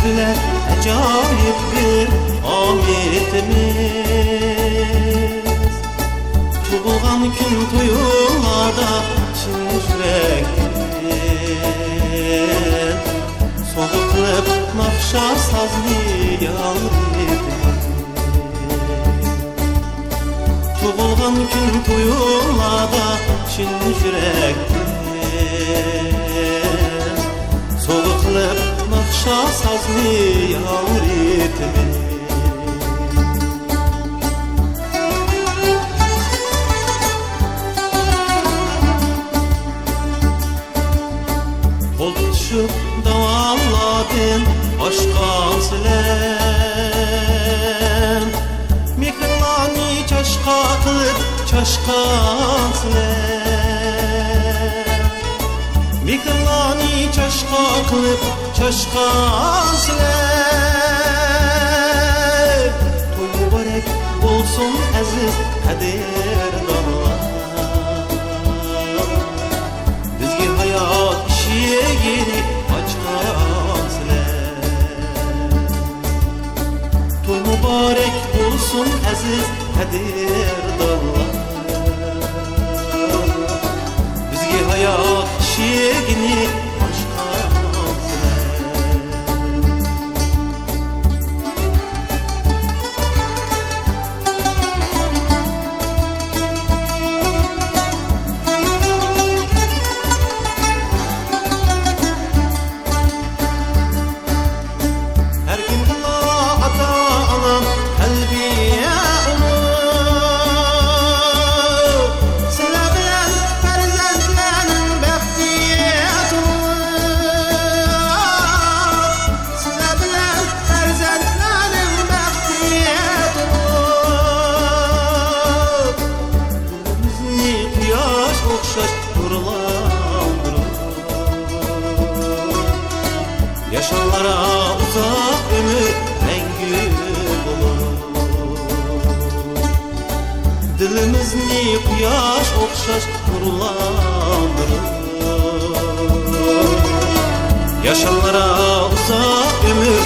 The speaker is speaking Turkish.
bilen acayip bir ametimiz. Tuğulgan gün tuyularda çin yürekten soğuklup nakşa sazlı yağrıtimiz. Tuğulgan gün tuyularda çin yürekten soğuklup nakşa sazlı yağrıtimiz. Oluşup davalladın aşkan silen, mihrlani çaşka kılıp çaşkan silen, mihrlani çaşka kılıp çaşkan silen. Toy mübarek olsun aziz qadrdonlar, bizge hayat yeni açkan siler. Toy mübarek olsun aziz qadrdonlar, bizge hayat yeni açkan siler. Yaşanlara uzak ömür rengi bulur. Dilimizni quyosh o'xshash nurlandırır. Yaşanlara uzak ömür